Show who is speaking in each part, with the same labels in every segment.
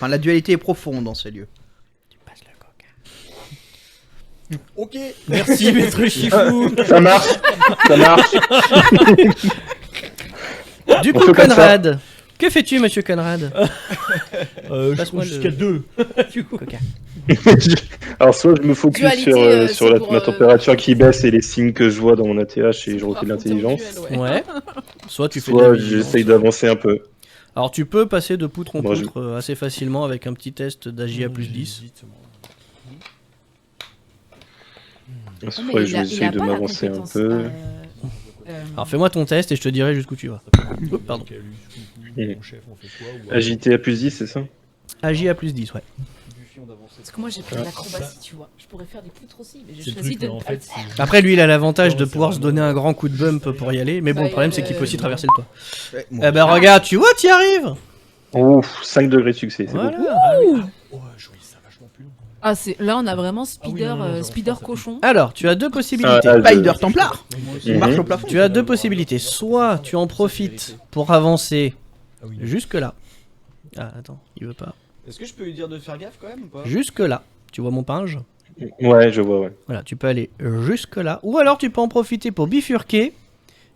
Speaker 1: Enfin, la dualité est profonde dans ces lieux.
Speaker 2: Tu passes le coca.
Speaker 3: Ok.
Speaker 2: Merci, maître Chifou.
Speaker 4: Ça marche. Ça marche.
Speaker 2: Du
Speaker 4: On
Speaker 2: coup,
Speaker 4: fait comme ça.
Speaker 2: Conrad, que fais-tu, monsieur Conrad? Passe-moi
Speaker 5: Jusqu'à
Speaker 2: le-
Speaker 5: 2.
Speaker 2: Du coup, coca.
Speaker 4: Alors, soit je me focus
Speaker 6: Dualité,
Speaker 4: sur
Speaker 6: c'est
Speaker 4: la,
Speaker 6: pour,
Speaker 4: ma température qui baisse et les signes que je vois dans mon ATH et je refais de l'intelligence.
Speaker 2: Ouais. Soit tu fais de la
Speaker 4: Soit
Speaker 2: vigilance.
Speaker 4: j'essaye d'avancer un peu.
Speaker 2: Alors tu peux passer de poutre en
Speaker 4: Moi,
Speaker 2: poutre assez facilement avec un petit test d'AGA plus 10.
Speaker 4: Soit je vais essayer de m'avancer un peu.
Speaker 2: Alors fais-moi ton test et je te dirai jusqu'où tu vas. Oups, pardon.
Speaker 5: Mon chef, on fait quoi ou-
Speaker 4: Agité à plus 10, c'est ça?
Speaker 2: AGA plus 10, ouais.
Speaker 6: Parce que moi j'ai pris de l'acrobatie, tu vois. Je pourrais faire des poutres aussi, mais
Speaker 5: C'est
Speaker 6: j'ai
Speaker 5: le
Speaker 6: choisi
Speaker 5: truc,
Speaker 6: de
Speaker 5: mais en
Speaker 6: ne pas
Speaker 5: fait,
Speaker 6: le faire.
Speaker 5: c'est-
Speaker 2: Après lui il a l'avantage de
Speaker 5: Non,
Speaker 2: pouvoir
Speaker 5: c'est
Speaker 2: se donner un
Speaker 5: vraiment-
Speaker 2: grand coup de bump pour y aller, mais bon
Speaker 6: Bah,
Speaker 2: le problème
Speaker 6: il
Speaker 2: c'est
Speaker 6: a-
Speaker 2: qu'il peut aussi traverser le toit.
Speaker 1: Ouais,
Speaker 2: Eh ben regarde, tu vois, t'y arrives.
Speaker 4: Ouf, 5 degrés de succès, c'est
Speaker 2: Voilà.
Speaker 4: beaucoup.
Speaker 5: Oh, joli, ça vachement plus long.
Speaker 6: Ah, là on a vraiment Spider,
Speaker 5: non, non,
Speaker 6: Spider
Speaker 5: ça
Speaker 6: cochon.
Speaker 2: Alors tu as deux possibilités.
Speaker 1: Spider Templar. Il
Speaker 4: Mhm.
Speaker 1: marche au plafond.
Speaker 2: Tu as deux possibilités. Soit tu en profites pour avancer
Speaker 5: Ah oui.
Speaker 2: jusque là. Ah attends, il veut pas.
Speaker 3: Est-ce que je peux lui dire de faire gaffe quand même ou pas?
Speaker 2: Jusque là. Tu vois mon pinge?
Speaker 4: Ouais, je vois, ouais.
Speaker 2: Voilà, tu peux aller jusque là. Ou alors tu peux en profiter pour bifurquer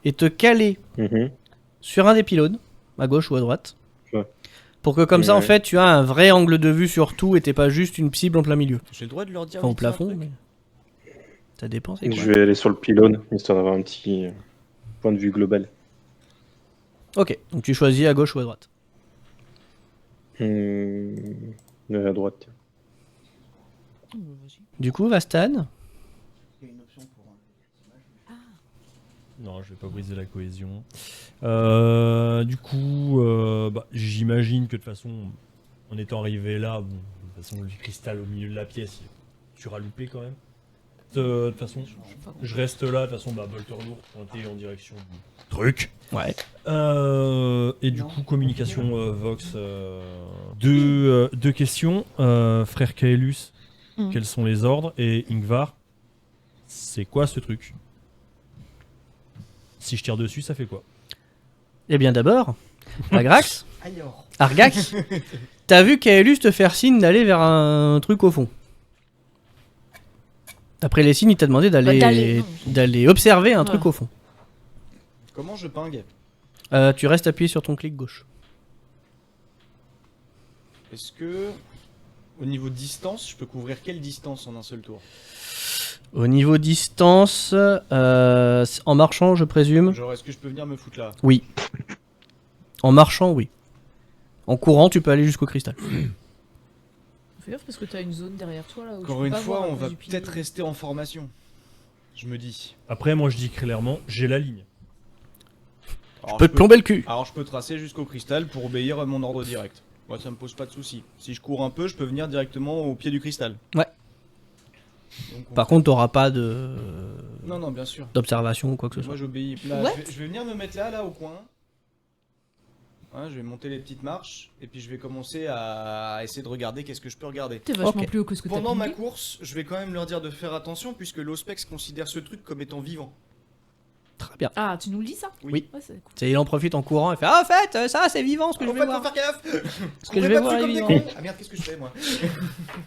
Speaker 2: et te caler
Speaker 4: Mhm.
Speaker 2: sur un des pylônes, à gauche ou à droite.
Speaker 4: Ouais.
Speaker 2: Pour que comme ça, en
Speaker 4: Ouais.
Speaker 2: fait, tu as un vrai angle de vue sur tout et t'es pas juste une cible en plein milieu.
Speaker 3: J'ai le droit de leur dire
Speaker 2: Enfin, au
Speaker 3: vite fait un
Speaker 2: plafond,
Speaker 3: truc
Speaker 2: mais... Ça dépend, c'est quoi.
Speaker 4: Je vais aller sur le pylône, histoire d'avoir un petit point de vue global.
Speaker 2: Ok, donc tu choisis à gauche ou à droite.
Speaker 4: À droite, tiens.
Speaker 2: Du coup, Vastan,
Speaker 5: Non, je vais pas briser la cohésion. Du coup, j'imagine que de toute façon, en étant arrivé là, bon, de toute façon, le cristal au milieu de la pièce, tu auras loupé quand même. De toute façon, je reste là, de toute façon, bolter lourd, pointé en direction du truc.
Speaker 2: ouais.
Speaker 5: Et du coup, communication Vox. Deux questions. Frère Kaelus, quels sont les ordres? Et Ingvar, c'est quoi ce truc? Si je tire dessus, ça fait quoi?
Speaker 2: Eh bien d'abord, Agrax,
Speaker 3: Alors.
Speaker 2: Argax, t'as vu Kaelus te faire signe d'aller vers un truc au fond. D'après les signes, il t'a demandé
Speaker 6: d'aller, non.
Speaker 2: d'aller observer un
Speaker 6: Ouais.
Speaker 2: truc au fond.
Speaker 3: Comment je pingue?
Speaker 2: Tu restes appuyé sur ton clic gauche.
Speaker 3: Est-ce que au niveau distance, je peux couvrir quelle distance en un seul tour?
Speaker 2: Au niveau distance, en marchant, je présume.
Speaker 3: Genre, est-ce que je peux venir me foutre là?
Speaker 2: Oui. En marchant, oui. En courant, tu peux aller jusqu'au cristal.
Speaker 6: Fais gaffe parce que t'as une zone derrière toi là où tu
Speaker 3: Encore
Speaker 6: peux
Speaker 3: une
Speaker 6: pas
Speaker 3: fois,
Speaker 6: voir à
Speaker 3: on
Speaker 6: cause
Speaker 3: va
Speaker 6: du pilier.
Speaker 3: peut-être rester en formation. Je me dis.
Speaker 5: Après, moi, je dis clairement, j'ai la ligne.
Speaker 3: Alors,
Speaker 2: Peux te plomber le cul.
Speaker 3: Alors, je peux tracer jusqu'au cristal pour obéir à mon ordre direct. Moi, ça me pose pas de soucis. Si je cours un peu, je peux venir directement au pied du cristal.
Speaker 2: Ouais.
Speaker 3: Donc, on-
Speaker 2: Par contre, t'auras pas de
Speaker 3: Non, non, bien sûr.
Speaker 2: d'observation ou quoi que ce soit.
Speaker 3: Moi, j'obéis. Là,
Speaker 6: What
Speaker 3: je vais venir me mettre là, au coin. Hein, je vais monter les petites marches et puis je vais commencer à essayer de regarder qu'est-ce que je peux regarder.
Speaker 6: T'es vachement
Speaker 2: Ok.
Speaker 6: plus haut que ce que t'as
Speaker 3: Pendant ma
Speaker 6: pingé.
Speaker 3: course, je vais quand même leur dire de faire attention puisque l'Ospex considère ce truc comme étant vivant.
Speaker 2: Très bien.
Speaker 6: Ah, tu nous le dis ça?
Speaker 2: Oui.
Speaker 6: Ouais, c'est cool.
Speaker 2: C'est, il en profite en courant et fait ah, en fait, ça c'est vivant ce que je vais
Speaker 3: faut
Speaker 2: voir.
Speaker 3: faire gaffe.
Speaker 2: Ce que je vais voir est
Speaker 3: comme des
Speaker 2: vivant.
Speaker 3: cons. Ah merde, qu'est-ce que je fais moi?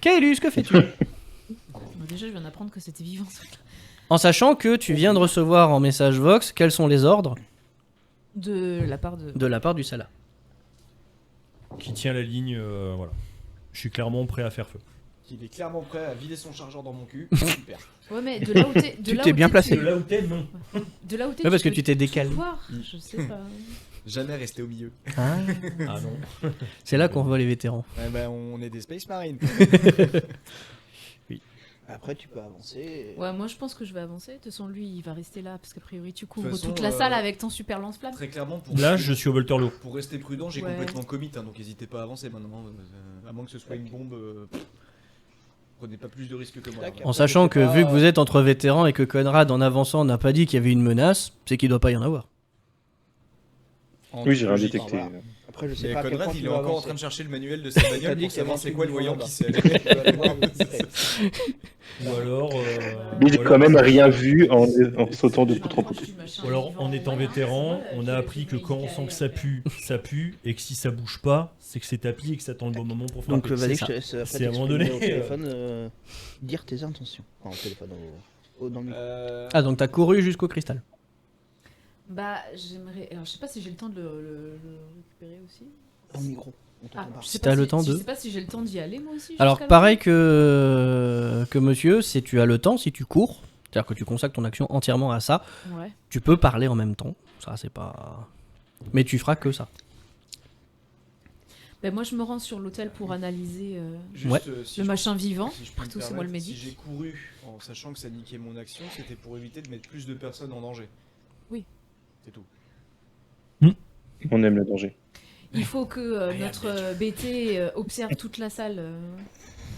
Speaker 2: Kaelus, que fais-tu?
Speaker 6: Bon, déjà, je viens d'apprendre que c'était vivant ce truc.
Speaker 2: En sachant que tu viens de recevoir en message Vox quels sont les ordres
Speaker 6: De la part de.
Speaker 2: de la part du Salah.
Speaker 5: Qui tient la ligne, voilà. Je suis clairement prêt à faire feu.
Speaker 3: Il est clairement prêt à vider son chargeur dans mon cul. Super.
Speaker 6: Ouais, mais de là où t'es. de
Speaker 1: Tu
Speaker 6: là
Speaker 1: t'es
Speaker 6: où
Speaker 1: bien
Speaker 6: t'es,
Speaker 1: placé.
Speaker 5: De là où t'es, non.
Speaker 6: De là où t'es.
Speaker 2: Ouais, parce que
Speaker 6: peux
Speaker 2: tu t'es décalé.
Speaker 6: tout voir, je sais pas.
Speaker 3: Jamais resté au milieu.
Speaker 2: Ah,
Speaker 5: Ah non.
Speaker 2: c'est là qu'on voit les vétérans.
Speaker 3: Ouais, bah, on est des Space Marines.
Speaker 1: Après, tu peux avancer.
Speaker 6: Ouais, moi je pense que je vais avancer. De toute façon, lui il va rester là parce qu'a priori tu couvres
Speaker 3: De toute façon,
Speaker 6: toute la salle avec ton super lance-flamme.
Speaker 3: Très clairement, pour,
Speaker 5: Là, je suis au bolter lourd.
Speaker 3: pour rester prudent, j'ai
Speaker 6: Ouais.
Speaker 3: complètement commit, hein, donc n'hésitez pas à avancer maintenant. À moins que ce soit une bombe. Prenez pas plus de risques que moi.
Speaker 1: Tac.
Speaker 2: En sachant que vu que vous êtes entre vétérans et que Conrad en avançant n'a pas dit qu'il y avait une menace, c'est qu'il doit pas y en avoir.
Speaker 3: En
Speaker 4: Oui, j'ai rien
Speaker 3: logique,
Speaker 4: détecté.
Speaker 3: au revoir.
Speaker 1: Après, je sais
Speaker 3: Mais
Speaker 1: pas à quel
Speaker 3: Conrad,
Speaker 1: point
Speaker 3: il
Speaker 1: tu
Speaker 3: est
Speaker 1: vas
Speaker 3: encore en
Speaker 1: avancer.
Speaker 3: train de chercher le manuel de sa
Speaker 1: T'as
Speaker 3: bagnole
Speaker 1: dit
Speaker 3: pour
Speaker 1: que
Speaker 3: savoir
Speaker 1: c'est
Speaker 3: c'est quoi le voyant qui s'est allé.
Speaker 1: Tu vas le voir vite fait.
Speaker 5: Ou alors.
Speaker 4: Lui, j'ai
Speaker 5: ou
Speaker 4: quand
Speaker 5: alors-
Speaker 4: même rien vu en sautant de poutre en poutre.
Speaker 5: Ou alors, en étant vétéran, on a appris que quand on sent que ça pue, et que si ça bouge pas, c'est que c'est tapis et que ça attend le bon moment pour frapper.
Speaker 1: Donc vas-y,
Speaker 5: C'est
Speaker 1: je te laisse après
Speaker 5: C'est à un moment
Speaker 1: t'exprimer
Speaker 5: donné,
Speaker 1: au téléphone, dire tes intentions. Enfin, au téléphone, dans le micro.
Speaker 2: Ah, donc t'as couru jusqu'au cristal.
Speaker 6: Bah, j'aimerais. Alors, je sais pas si j'ai le temps de le récupérer aussi.
Speaker 1: Dans le micro. On t'entend
Speaker 6: Ah,
Speaker 1: pas.
Speaker 6: je sais
Speaker 2: Si
Speaker 6: pas
Speaker 2: t'as le
Speaker 6: si-
Speaker 2: temps
Speaker 6: Je
Speaker 2: de-
Speaker 6: sais pas si j'ai le temps d'y aller moi aussi.
Speaker 2: Alors
Speaker 6: jusqu'à
Speaker 2: pareil
Speaker 6: là-bas.
Speaker 2: que monsieur, si tu as le temps, si tu cours, c'est-à-dire que tu consacres ton action entièrement à ça,
Speaker 6: Ouais.
Speaker 2: tu peux parler en même temps. Ça c'est pas... Mais tu feras que ça.
Speaker 6: Ben moi, je me rends sur l'hôtel pour analyser
Speaker 3: Juste,
Speaker 2: Ouais.
Speaker 3: si
Speaker 6: le
Speaker 3: je-
Speaker 6: machin vivant.
Speaker 3: si je peux me
Speaker 6: Partout, c'est moi le
Speaker 3: permettre,
Speaker 6: médic.
Speaker 3: Si j'ai couru en sachant que ça niquait mon action, c'était pour éviter de mettre plus de personnes en danger.
Speaker 6: Oui.
Speaker 3: C'est tout.
Speaker 4: On aime le danger.
Speaker 6: Il faut que notre BT observe toute la salle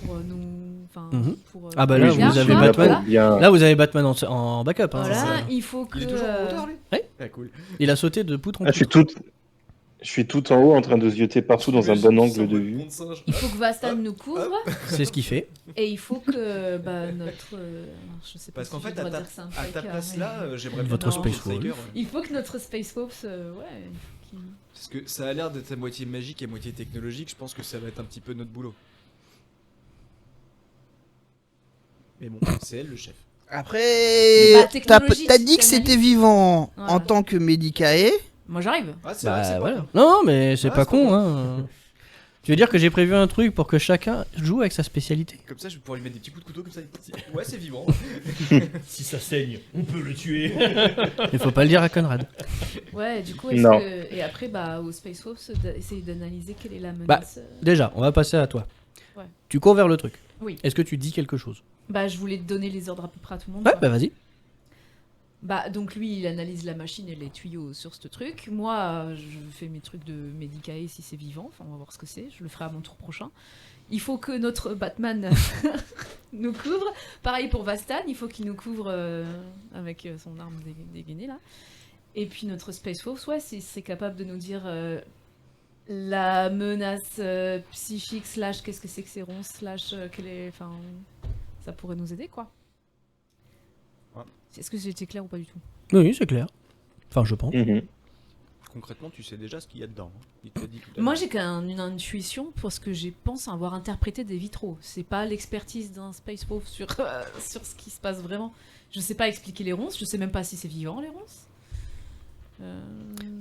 Speaker 6: pour nous. Enfin,
Speaker 2: Mhm.
Speaker 6: pour.
Speaker 2: Ah bah
Speaker 6: pour
Speaker 2: là,
Speaker 6: le
Speaker 2: vous
Speaker 6: garde,
Speaker 2: avez
Speaker 6: quoi,
Speaker 2: Batman.
Speaker 6: voilà.
Speaker 4: Bien.
Speaker 2: Là vous avez Batman en backup. Hein.
Speaker 6: Voilà, il faut que.
Speaker 3: Il est toujours en hauteur, lui
Speaker 2: Ouais.
Speaker 3: Ah, cool.
Speaker 2: Il a sauté de poutre en
Speaker 4: Ah,
Speaker 2: poutre.
Speaker 4: je suis tout en haut en train de zioter partout dans un bon angle de vue.
Speaker 6: Il faut que Vastan nous couvre
Speaker 2: C'est ce qu'il fait.
Speaker 6: et il faut que bah, notre. Je sais pas
Speaker 3: Parce
Speaker 6: si
Speaker 3: qu'en
Speaker 6: j'ai
Speaker 3: fait,
Speaker 6: le droit
Speaker 3: à
Speaker 6: de
Speaker 3: ta,
Speaker 6: dire ça, un
Speaker 3: à ta
Speaker 6: truc,
Speaker 3: place
Speaker 6: mais-
Speaker 3: là, j'aimerais bien
Speaker 2: Votre
Speaker 3: avoir
Speaker 2: Space
Speaker 3: un Tiger.
Speaker 2: Wolf.
Speaker 6: Il faut que notre Space Wolf, ouais. il faut qu'il-
Speaker 3: Parce que ça a l'air d'être à moitié magique et à moitié technologique, je pense que ça va être un petit peu notre boulot. Mais bon, c'est elle le chef.
Speaker 1: Après,
Speaker 6: Bah,
Speaker 1: t'as
Speaker 6: technologie,
Speaker 1: t'as dit que c'était vivant
Speaker 6: Voilà.
Speaker 1: en tant que Medicae.
Speaker 6: Moi j'arrive.
Speaker 3: Ah, c'est vrai,
Speaker 2: Bah
Speaker 3: c'est pas
Speaker 2: voilà.
Speaker 3: con.
Speaker 2: Non mais c'est
Speaker 3: Ah,
Speaker 2: pas
Speaker 3: c'est
Speaker 2: con.
Speaker 3: pas
Speaker 2: Hein. Tu veux dire que j'ai prévu un truc pour que chacun joue avec sa spécialité.
Speaker 3: Comme ça, je vais pouvoir lui mettre des petits coups de couteau comme ça. Ouais, c'est vivant.
Speaker 5: Si ça saigne, on peut le tuer.
Speaker 2: Il faut pas le dire à Conrad.
Speaker 6: Ouais, du coup, est-ce
Speaker 4: Non.
Speaker 6: que. Et après, bah, au Space Wolf, essayer d'analyser quelle est la menace.
Speaker 2: Bah, Déjà, on va passer à toi.
Speaker 6: Ouais.
Speaker 2: Tu cours vers le truc.
Speaker 6: Oui.
Speaker 2: Est-ce que tu dis quelque chose?
Speaker 6: Bah, je voulais te donner les ordres à peu près à tout le monde.
Speaker 2: Ouais,
Speaker 6: quoi.
Speaker 2: bah vas-y.
Speaker 6: Bah, donc lui, il analyse la machine et les tuyaux sur ce truc. Moi, je fais mes trucs de Medicae si c'est vivant. Enfin, on va voir ce que c'est. Je le ferai à mon tour prochain. Il faut que notre Batman nous couvre. Pareil pour Vastan, il faut qu'il nous couvre avec son arme dégainée là. Et puis notre Space Force, ouais, c'est capable de nous dire la menace psychique slash qu'est-ce que c'est ronces slash quelle est, enfin, ça pourrait nous aider quoi.
Speaker 3: Ouais.
Speaker 6: Est-ce que c'était clair ou pas du tout?
Speaker 2: Oui, c'est clair. Enfin, je pense.
Speaker 4: Mhm.
Speaker 3: Concrètement, tu sais déjà ce qu'il y a dedans. Hein. Il te l'a dit tout à
Speaker 6: Moi
Speaker 3: l'heure.
Speaker 6: j'ai une intuition parce que je pense avoir interprété des vitraux. C'est pas l'expertise d'un Space Wolf sur, sur ce qui se passe vraiment. Je sais pas expliquer les ronces, je sais même pas si c'est vivant les ronces.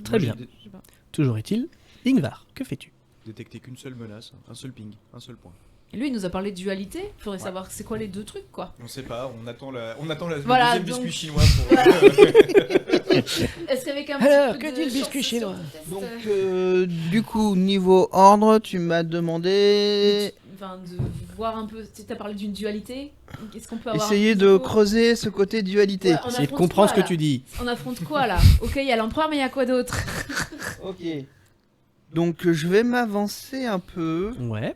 Speaker 2: Très bien.
Speaker 6: Je sais pas.
Speaker 2: Toujours est-il. Ingvar, que fais-tu?
Speaker 3: Détecter qu'une seule menace, un seul ping, un seul point.
Speaker 6: Et lui il nous a parlé de dualité, faudrait savoir c'est quoi les deux trucs quoi.
Speaker 3: On sait pas, on attend le
Speaker 6: Voilà,
Speaker 3: deuxième
Speaker 6: donc-
Speaker 3: biscuit chinois pour.
Speaker 6: Est-ce qu'avec un
Speaker 2: Alors,
Speaker 6: petit peu
Speaker 2: que
Speaker 6: de
Speaker 2: dit le biscuit
Speaker 6: chance
Speaker 2: chinois
Speaker 6: sur test,
Speaker 1: Donc, du coup, niveau ordre, tu m'as demandé.
Speaker 6: enfin, de voir un peu, tu as parlé d'une dualité, est-ce qu'on peut avoir
Speaker 1: Essayer
Speaker 6: plus
Speaker 1: de
Speaker 6: d'infos
Speaker 1: creuser ce côté dualité.
Speaker 6: Ouais, on
Speaker 2: Essaye de
Speaker 6: affronte
Speaker 2: comprendre ce
Speaker 6: quoi,
Speaker 2: que tu dis.
Speaker 6: On affronte quoi là? Ok, il y a l'empereur mais il y a quoi d'autre?
Speaker 1: Ok. Donc, je vais m'avancer un peu.
Speaker 2: Ouais.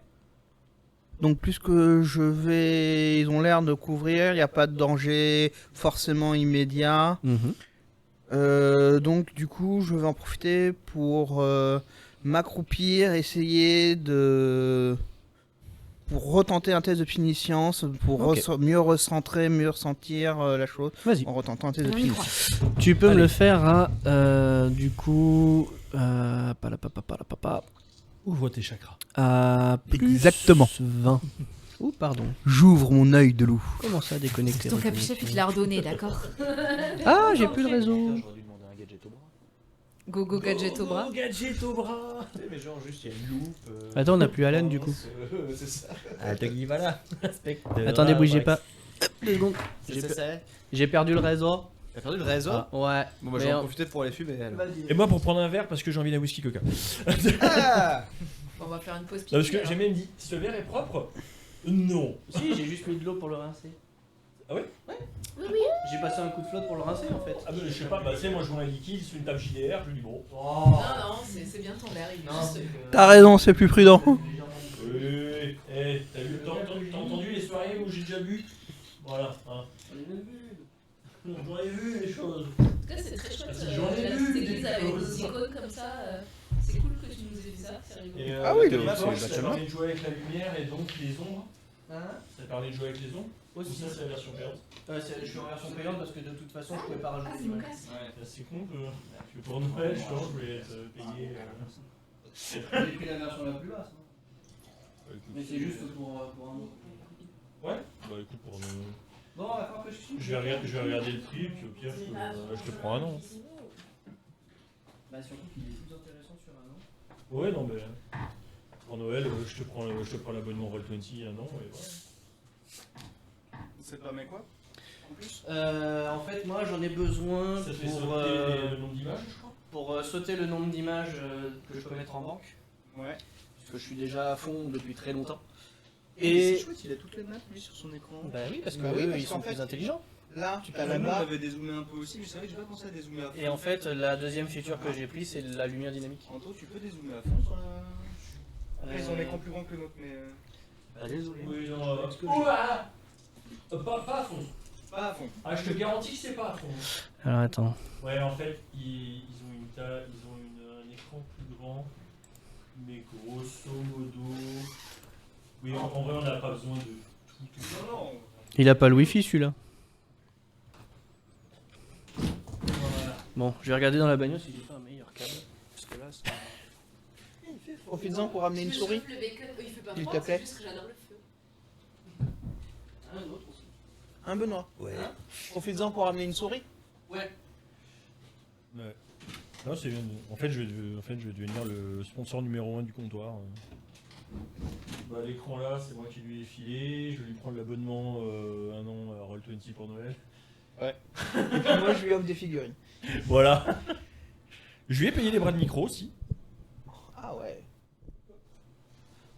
Speaker 1: Donc, puisque ils ont l'air de couvrir, il n'y a pas de danger forcément immédiat. Donc, du coup, je vais en profiter pour m'accroupir, essayer de. Pour retenter un test de psiniscience, pour
Speaker 2: Ok.
Speaker 1: mieux recentrer, mieux ressentir la chose,
Speaker 2: Vas-y.
Speaker 1: en retentant un test de
Speaker 6: On y croit.
Speaker 1: psiniscience.
Speaker 2: Tu peux me
Speaker 1: Allez.
Speaker 2: le faire à, du coup,
Speaker 5: Ouvre tes chakras.
Speaker 2: à plus
Speaker 1: Exactement.
Speaker 2: 20. Ouh, pardon.
Speaker 1: J'ouvre mon œil de loup.
Speaker 2: Comment ça déconnecter?
Speaker 6: Ton capuchef il te l'a redonné, d'accord?
Speaker 2: Ah, j'ai plus de réseau.
Speaker 6: Go go gadget au bras.
Speaker 5: Gadget au bras.
Speaker 3: Mais genre, juste, il y a une loupe.
Speaker 2: Attends, on n'a plus Alan du coup.
Speaker 3: C'est ça.
Speaker 5: Ah, t'as dit voilà.
Speaker 2: Attendez, bougez pas. 2 secondes.
Speaker 3: C'est.
Speaker 2: J'ai perdu le réseau.
Speaker 3: T'as perdu le réseau?
Speaker 2: Ah, ouais.
Speaker 3: Bon, bah,
Speaker 2: Mais
Speaker 3: j'en
Speaker 2: on-
Speaker 3: profiter pour aller fumer. alors.
Speaker 5: Et moi pour prendre un verre parce que j'ai envie d'un whisky coca.
Speaker 3: Ah
Speaker 6: On va faire une pause
Speaker 5: Non, parce que
Speaker 6: pipi,
Speaker 5: j'ai même dit, ce verre est propre? Non.
Speaker 2: Si, j'ai juste mis de l'eau pour le rincer.
Speaker 5: Ah ouais?
Speaker 6: Oui, oui.
Speaker 2: J'ai passé un coup de flotte pour le rincer en fait.
Speaker 5: Ah bah je sais pas, bah tu sais moi je vois un liquide sur une table JDR, je lui dis bon.
Speaker 2: Oh.
Speaker 6: Non, non, c'est bien ton verre. Il est juste-
Speaker 1: T'as raison, c'est plus prudent.
Speaker 5: Oui, t'as entendu les soirées où j'ai déjà bu? Voilà, hein. J'en ai vu des choses.
Speaker 6: En tout cas, c'est très chouette.
Speaker 5: J'en ai
Speaker 6: La
Speaker 5: vu
Speaker 6: petite
Speaker 5: des
Speaker 6: église avec
Speaker 5: choses.
Speaker 6: des icônes comme ça. C'est cool que tu nous avez fait ça, c'est rigolo.
Speaker 5: Et,
Speaker 1: Ah oui,
Speaker 5: le
Speaker 1: c'est
Speaker 5: Battle
Speaker 1: Battle
Speaker 5: ça
Speaker 1: Map.
Speaker 5: permet de jouer avec la lumière et donc les ombres.
Speaker 2: Hein
Speaker 5: Ça permet de jouer avec les ombres. Ou
Speaker 2: Aussi.
Speaker 5: ça, c'est la version payante.
Speaker 2: Je suis en version payante parce que de toute façon, je pouvais pas
Speaker 6: Ah,
Speaker 2: rajouter
Speaker 6: c'est mon
Speaker 2: d'image.
Speaker 6: casque.
Speaker 5: Ouais, c'est con que pour Noël, je pense que je vais être payé.
Speaker 2: J'ai pris la version la plus basse. Non mais c'est juste pour un autre.
Speaker 5: Ouais, bah écoute, pour nous.
Speaker 2: Bon, on va faire que je suis.
Speaker 5: Je vais regarder le prix, puis au pire, je te prends un an.
Speaker 2: Bah, surtout qu'il est plus intéressant sur un an.
Speaker 5: Ouais, non, mais. Pour Noël, je te prends l'abonnement Roll20 un an, et voilà.
Speaker 3: C'est pas mais quoi en plus
Speaker 2: En fait, moi j'en ai besoin
Speaker 5: Ça fait
Speaker 2: pour,
Speaker 5: sauter le nombre d'images, je crois.
Speaker 2: pour sauter le nombre d'images que je peux mettre en banque.
Speaker 3: Ouais.
Speaker 2: Parce que je suis déjà à fond depuis très longtemps.
Speaker 3: Et
Speaker 2: Et.
Speaker 3: c'est chouette, il a toutes les maps lui sur son écran.
Speaker 2: Bah oui, parce que
Speaker 1: Bah oui,
Speaker 2: eux,
Speaker 1: parce
Speaker 2: ils
Speaker 1: qu'en
Speaker 2: sont
Speaker 1: fait-
Speaker 2: plus intelligents.
Speaker 1: Là, tu
Speaker 3: Bah,
Speaker 1: as
Speaker 3: nous, on
Speaker 1: là-bas.
Speaker 3: avait dézoomé un peu aussi, mais c'est vrai que j'ai pas pensé à dézoomer à fond.
Speaker 2: Et en fait, la deuxième feature que j'ai pris, c'est la lumière dynamique.
Speaker 3: Anto, tu peux dézoomer à fond sur la. Après, ils ont
Speaker 2: Euh,
Speaker 3: un écran plus grand que le nôtre, mais.
Speaker 2: Bah, désolé.
Speaker 5: Oui, non, ouah pas à fond.
Speaker 3: Pas à fond.
Speaker 5: Ah, je te garantis que c'est pas à fond.
Speaker 2: Alors attends.
Speaker 5: Ouais, en fait, ils ont un écran plus grand, mais grosso modo. Oui, en vrai, on n'a pas besoin de tout.
Speaker 3: Non, non.
Speaker 2: Il a pas le wifi celui-là.
Speaker 5: Voilà.
Speaker 2: Bon, je vais regarder dans la bagnole si j'ai pas un meilleur câble. Parce que là, c'est.
Speaker 1: Profites-en pour ramener une souris.
Speaker 6: Le bacon, il fait pas
Speaker 1: S'il
Speaker 6: froid,
Speaker 1: te plaît.
Speaker 6: c'est juste que j'adore le feu.
Speaker 2: Un autre aussi.
Speaker 1: Un Benoît. Ouais. Profites-en pour ramener une souris.
Speaker 2: Ouais.
Speaker 5: Ouais. Non, c'est bien. En fait, je vais devenir le sponsor numéro 1 du comptoir. Bah, l'écran là, c'est moi qui lui ai filé. Je vais lui prendre l'abonnement un an à Roll20 pour Noël.
Speaker 1: Et puis moi, je lui offre des figurines.
Speaker 5: Voilà. Je lui ai payé les bras de micro aussi.
Speaker 1: Ah ouais.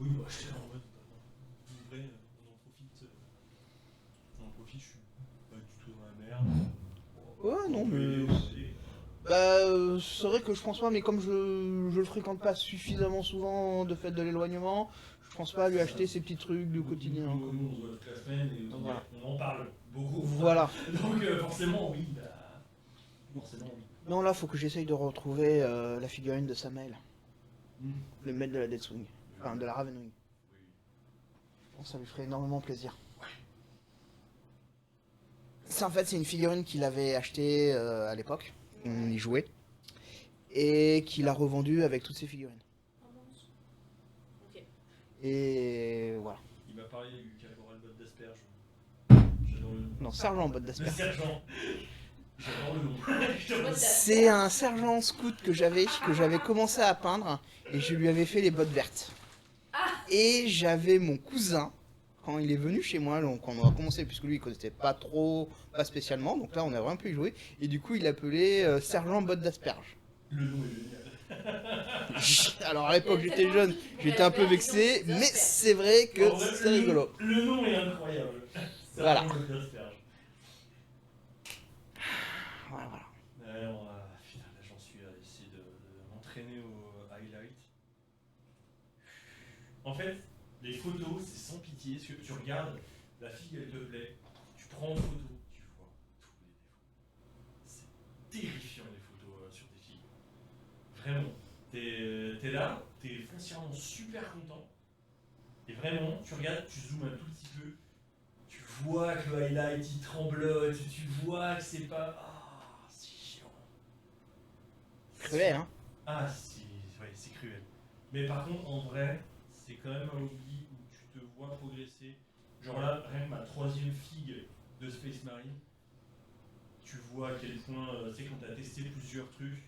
Speaker 5: Oui, bah, j'étais en mode. En vrai, on en profite. Je suis pas du tout dans la merde.
Speaker 1: Ouais, non, mais.
Speaker 5: Oui,
Speaker 1: Bah, c'est vrai que je pense pas, mais comme je le fréquente pas suffisamment souvent de fait de l'éloignement, je pense pas à lui acheter ces petits trucs du quotidien. quoi.
Speaker 5: Comme nous, on se voit toute la semaine et
Speaker 1: Voilà.
Speaker 5: on en parle beaucoup.
Speaker 1: Voilà.
Speaker 5: Donc, forcément, oui. Bah, forcément, oui.
Speaker 1: Non, là, faut que j'essaye de retrouver la figurine de Samael,
Speaker 5: Mm.
Speaker 1: le maître de la Deathwing, enfin de la Ravenwing. Bon, ça lui ferait énormément plaisir. C'est en fait, c'est une figurine qu'il avait achetée à l'époque, on y jouait, et qu'il a revendue avec toutes ses figurines.
Speaker 6: Ok.
Speaker 1: Et voilà.
Speaker 5: Il m'a parlé du caporal botte d'asperge. J'adore le nom.
Speaker 1: Non, sergent en botte
Speaker 5: Le
Speaker 1: d'asperge.
Speaker 5: sergent. J'adore le nom.
Speaker 1: C'est un sergent scout que j'avais commencé à peindre et je lui avais fait les bottes vertes. Et j'avais mon cousin quand il est venu chez moi, donc on a commencé puisque lui il connaissait pas pas spécialement, donc là on a vraiment pu y jouer et du coup il appelait sergent bottes d'asperge.
Speaker 5: Le nom est génial.
Speaker 1: Alors à l'époque j'étais jeune, j'étais un peu vexé, mais c'est vrai que
Speaker 5: En vrai,
Speaker 1: c'est rigolo.
Speaker 5: Le nom est incroyable.
Speaker 1: Voilà.
Speaker 5: Sergent botte d'asperge.
Speaker 1: Voilà, voilà.
Speaker 5: Alors, putain, là j'en suis à essayer de m'entraîner au highlight. En fait, les photos, c'est sans pitié. Parce que tu regardes, la fille elle te plaît, tu prends en photo, tu vois tous les défauts. C'est terrifiant les photos sur des filles. Vraiment. T'es là, t'es foncièrement super content. Et vraiment, tu regardes, tu zoomes un tout petit peu, tu vois que le highlight il tremblote, tu vois que c'est pas. Ah, c'est chiant.
Speaker 1: Cruel, hein.
Speaker 5: Ah, c'est cruel. Mais par contre, en vrai, c'est quand même un hobby où tu te vois progresser. Genre là, rien que ma 3e figue de Space Marine, tu vois à quel point, tu sais, quand tu as testé plusieurs trucs,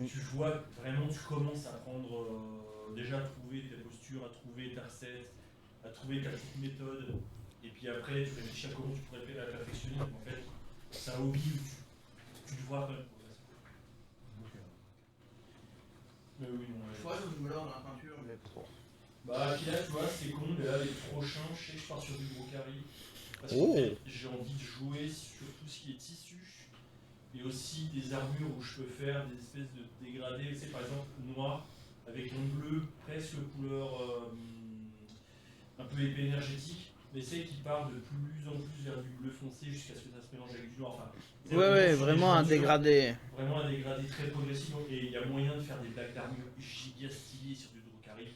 Speaker 5: tu vois que vraiment tu commences à prendre, déjà à trouver ta posture, à trouver ta recette, à trouver ta petite méthode. Et puis après, tu réfléchis à comment tu pourrais la perfectionner. Donc en fait, c'est un hobby où tu te vois quand même progresser. Mais oui, non, ouais.
Speaker 1: Je me lance dans la peinture, mais trop.
Speaker 5: Bah, puis là, tu vois, c'est con, mais là, les prochains, je sais que je pars sur du brocari. Parce
Speaker 1: Oh.
Speaker 5: qu'en fait, j'ai envie de jouer sur tout ce qui est tissu. Et aussi des armures où je peux faire des espèces de dégradés. Tu sais, par exemple, noir, avec un bleu presque couleur un peu épais énergétique. Mais c'est qui part de plus en plus vers du bleu foncé jusqu'à ce que ça se mélange avec du noir. Enfin,
Speaker 1: Ouais,
Speaker 5: sur des
Speaker 1: vraiment un
Speaker 5: mesures,
Speaker 1: dégradé.
Speaker 5: Vraiment un dégradé très progressif. Et il y a moyen de faire des plaques d'armure giga stylées sur du Drukhari.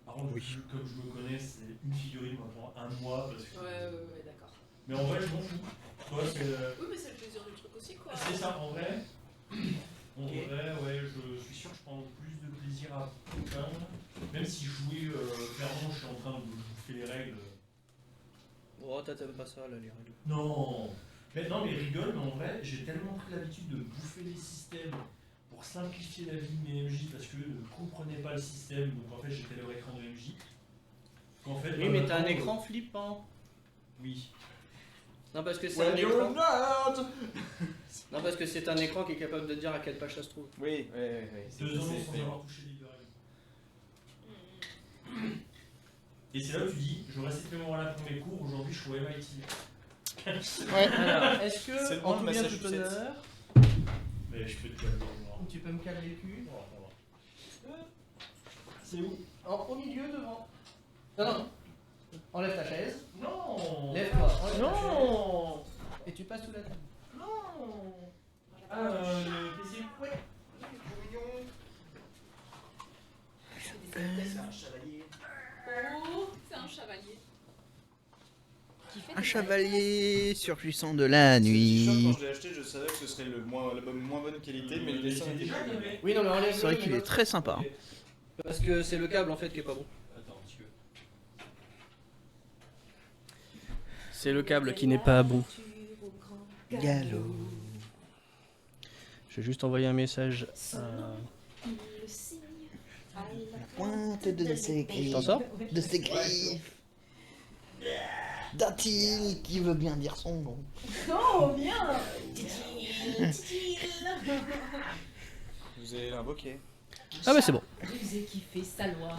Speaker 5: Par contre, comme je me connais, c'est une figurine pendant un mois. Parce que
Speaker 6: Ouais, d'accord.
Speaker 5: Mais en vrai, je m'en fous. Toi, c'est.
Speaker 6: Oui, mais c'est le plaisir du truc aussi, quoi.
Speaker 5: C'est ça, en vrai. En vrai, ouais, je suis sûr que je prends plus de plaisir à peindre. Même si jouer, clairement, je suis en train de bouffer les règles.
Speaker 2: Oh, t'aimes pas ça, là, les règles.
Speaker 5: Non, mais rigole, mais en vrai, j'ai tellement pris l'habitude de bouffer les systèmes pour simplifier la vie de mes MJ parce que ne comprenaient pas le système, donc en fait j'étais leur écran de MJ. Qu'en fait,
Speaker 2: Oui, mais t'as un écran flippant.
Speaker 5: Oui.
Speaker 2: Non, parce que c'est un écran. Non, parce que c'est un écran qui est capable de dire à quelle page ça se trouve.
Speaker 3: Oui.
Speaker 5: 2 ans sans avoir touché les deux règles. Et c'est là où tu dis, j'aurais cette mémoire-là pour mes cours, aujourd'hui je suis au MIT.
Speaker 1: Ouais.
Speaker 2: Alors, est-ce
Speaker 3: C'est
Speaker 2: que,
Speaker 3: le
Speaker 2: en
Speaker 3: bon
Speaker 2: tout bien tout
Speaker 3: Massachusetts.
Speaker 2: honneur,
Speaker 5: Mais je peux te calmer, moi.
Speaker 2: tu peux me calmer le cul?
Speaker 5: Non, ça va. C'est où?
Speaker 2: Au milieu, devant. Non. Enlève ta chaise.
Speaker 5: Non.
Speaker 2: Lève-toi. Enlève ta chaise.
Speaker 5: Non.
Speaker 2: Et tu passes sous la table.
Speaker 5: Non. Le PC.
Speaker 2: Oui.
Speaker 3: C'est un chevalier.
Speaker 6: Oh, c'est un chevalier. Qui fait
Speaker 1: Un
Speaker 6: des
Speaker 1: chevalier surgissant de la
Speaker 3: Ce t-shirt,
Speaker 1: nuit.
Speaker 3: quand je l'ai acheté, je savais que ce serait la moins bonne qualité, mais le dessin était
Speaker 5: déjà
Speaker 3: joli.
Speaker 2: Oui, non, mais enlève.
Speaker 1: C'est vrai qu'il est très sympa.
Speaker 2: Parce que c'est le câble en fait qui est pas bon.
Speaker 5: Attends, un petit peu.
Speaker 2: C'est le câble qui n'est pas bon.
Speaker 1: Galop.
Speaker 2: Je vais juste envoyer un message à...
Speaker 6: Le signe à la
Speaker 1: Pointe de ses griffes.
Speaker 2: T'en sors?
Speaker 1: De ses griffes. Datil qui veut bien dire son nom.
Speaker 6: Oh, bien.
Speaker 3: Vous allez l'invoquer.
Speaker 2: Ah bah c'est bon.
Speaker 6: Rusé qui fait sa loi.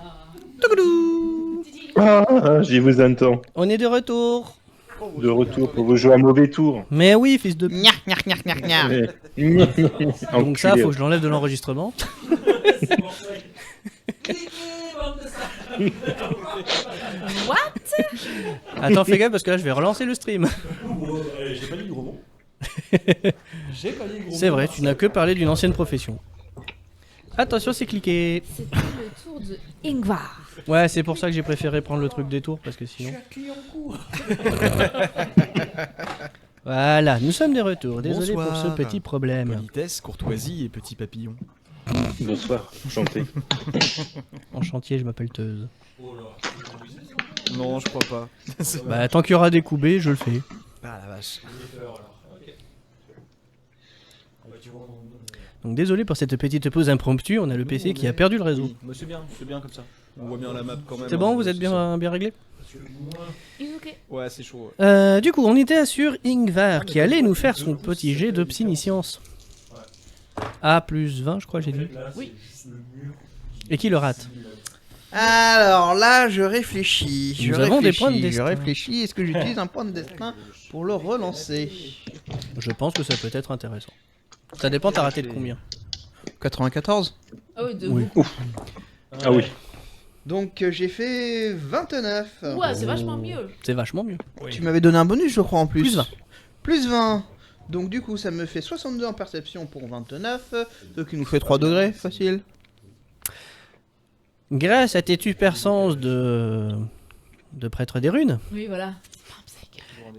Speaker 2: Tougoudou.
Speaker 4: Ah, j'y vous entends.
Speaker 2: On est de retour.
Speaker 4: De retour pour vous jouer un mauvais tour.
Speaker 2: Mais oui, fils de...
Speaker 1: Gna gna gna gna gna.
Speaker 2: Donc ça, faut que je l'enlève de l'enregistrement.
Speaker 6: What?
Speaker 2: Attends, fais gaffe parce que là, je vais relancer le stream.
Speaker 5: J'ai pas dit gros mot. J'ai pas dit gros mot.
Speaker 2: C'est vrai, tu n'as que parlé d'une ancienne profession. Attention, c'est cliqué.
Speaker 6: C'était le tour de Ingvar.
Speaker 2: Ouais, c'est pour ça que j'ai préféré prendre le truc des tours, parce que sinon... Voilà, nous sommes de retour. Désolé pour ce
Speaker 3: Bonsoir.
Speaker 2: petit problème.
Speaker 3: Politesse, courtoisie et petit papillon.
Speaker 4: Bonsoir, enchanté.
Speaker 2: En chantier, je m'appelle Teuse.
Speaker 5: Oh là.
Speaker 3: Non, je crois pas.
Speaker 2: Bah, tant qu'il y aura des coups B, je le fais.
Speaker 3: Ah la vache.
Speaker 5: J'ai peur alors. Ok. Ah bah, tu vois,
Speaker 2: Donc désolé pour cette petite pause impromptue, on a le PC qui a perdu le réseau.
Speaker 3: Oui, bah, c'est bien comme ça. On voit bien la map quand même.
Speaker 2: C'est bon,
Speaker 3: hein,
Speaker 2: vous êtes
Speaker 3: c'est ça.
Speaker 2: bien réglé?
Speaker 6: Ok.
Speaker 3: Ouais, c'est chaud. Ouais.
Speaker 2: Du coup, on était sur Ingvar qui allait nous faire son petit jet de Psyniscience. A plus 20, je crois, j'ai dit.
Speaker 6: Oui.
Speaker 2: Et qui le rate?
Speaker 1: Alors là, je réfléchis.
Speaker 2: Nous avons des points de
Speaker 1: Je
Speaker 2: destin.
Speaker 1: réfléchis. Est-ce que j'utilise un point de destin pour le relancer?
Speaker 2: Je pense que ça peut être intéressant. Ça dépend, t'as raté de combien?
Speaker 1: 94.
Speaker 6: Ah oui, de
Speaker 2: Oui.
Speaker 6: beaucoup.
Speaker 4: Ah oui.
Speaker 1: Donc j'ai fait 29.
Speaker 6: Ouais, c'est vachement mieux.
Speaker 2: C'est vachement mieux.
Speaker 1: Tu m'avais donné un bonus, je crois, en plus.
Speaker 2: Plus 20.
Speaker 1: Plus 20. Donc du coup, ça me fait 62 en perception pour 29. Ce qui nous fait 3 degrés, facile.
Speaker 2: Grâce à tes percences de prêtre des runes,
Speaker 6: Oui, voilà.